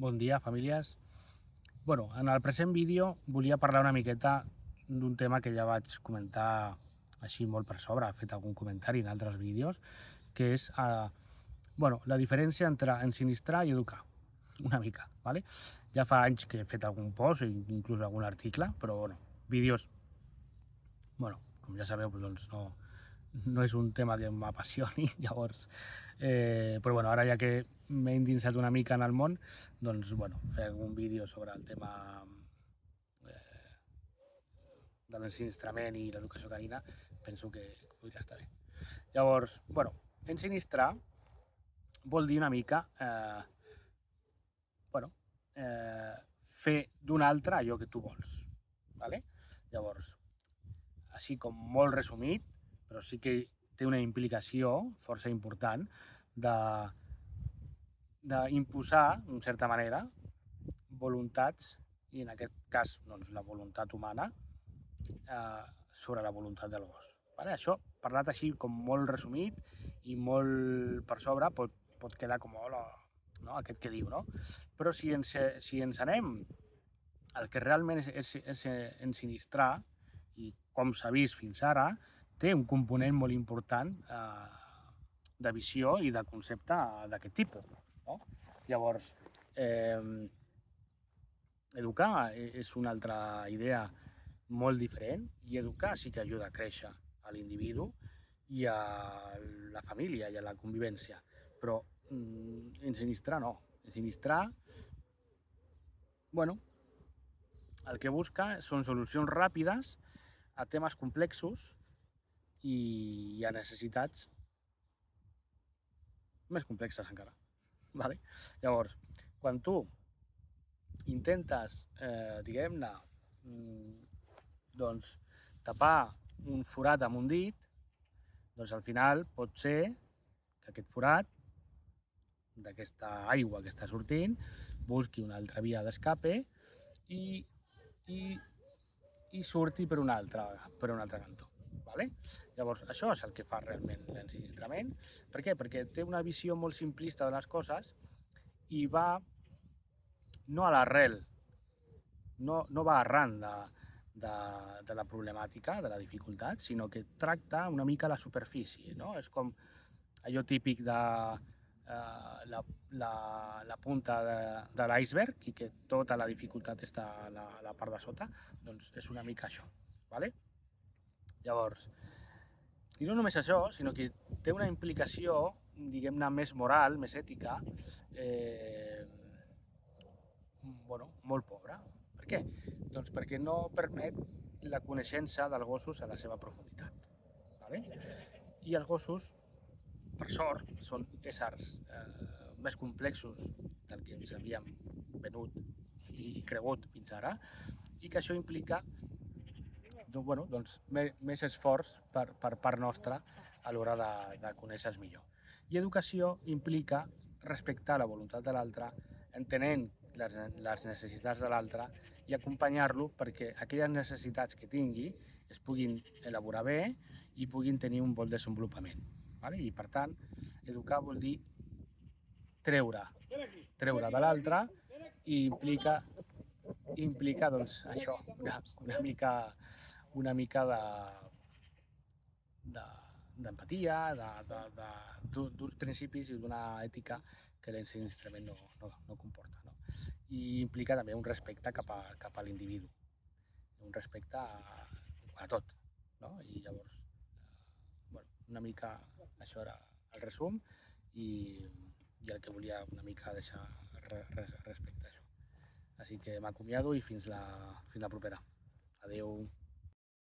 Bon dia, famílies. En el present vídeo volia parlar una miqueta d'un tema que ja vaig comentar així molt per sobre, he fet algun comentari en altres vídeos, que és la diferència entre ensinistrar i educar, una mica, ¿vale? Ja fa anys que he fet algun post, inclús algun article, però vídeos, com ja sabeu, doncs no és un tema que m'apassioni, llavors, però ara ja que m'he endinsat una mica en el món, doncs, fer algun vídeo sobre el tema eh, de l'ensinistrament i l'educació canina, penso que podria estar bé. Llavors, ensinistrar vol dir una mica fer d'un altre allò que tu vols, ¿vale? Llavors, així com molt resumit, però sí que té una implicació força important d'imposar, en certa manera, voluntats, i en aquest cas la voluntat humana, sobre la voluntat del gos. Vale? Això, parlat així com molt resumit i molt per sobre, pot quedar com no? Aquest que diu, no? Però si ens anem al que realment és ensinistrar, i com s'ha vist fins ara, té un component molt important de visió i de concepte d'aquest tipus. No? Llavors, educar és una altra idea molt diferent, i educar sí que ajuda a créixer a l'individu i a la família i a la convivència, però ensinistrar no. Ensinistrar, el que busca són solucions ràpides a temes complexos i a necessitats més complexes encara. Vale? Llavors, quan tu intentes, diguem-ne, tapar un forat amb un dit, doncs al final pot ser que aquest forat, d'aquesta aigua que està sortint, busqui una altra via d'escape i surti per un altre cantó. Vale? Llavors, això és el que fa realment l'ensinistrament. Per què? Perquè té una visió molt simplista de les coses i va no a l'arrel, no va arran de la problemàtica, de la dificultat, sinó que tracta una mica la superfície. No? És com allò típic de la punta de l'iceberg i que tota la dificultat està a la part de sota, doncs és una mica això. Vale? Llavors, i no només això, sinó que té una implicació, diguem-ne, més moral, més ètica, molt pobra. Per què? Doncs perquè no permet la coneixença dels gossos a la seva profunditat. Vale? I els gossos, per sort, són éssers més complexos del que ens havíem venut i cregut fins ara, i que això implica més esforç per part nostra a l'hora de conèixer-los millor. I educació implica respectar la voluntat de l'altre, entenent les necessitats de l'altre i acompanyar-lo perquè aquelles necessitats que tingui es puguin elaborar bé i puguin tenir un bon desenvolupament. Vale? I per tant, educar vol dir treure de l'altre i implica doncs, això, una mica d'empatia, d'uns principis i d'una ètica que l'ensinistrament no comporta. No? I implica també un respecte cap a l'individu, un respecte a tot. No? I llavors, una mica això era el resum i el que volia una mica deixar respecte a això. Així que m'acomiado i fins la propera. Adeu.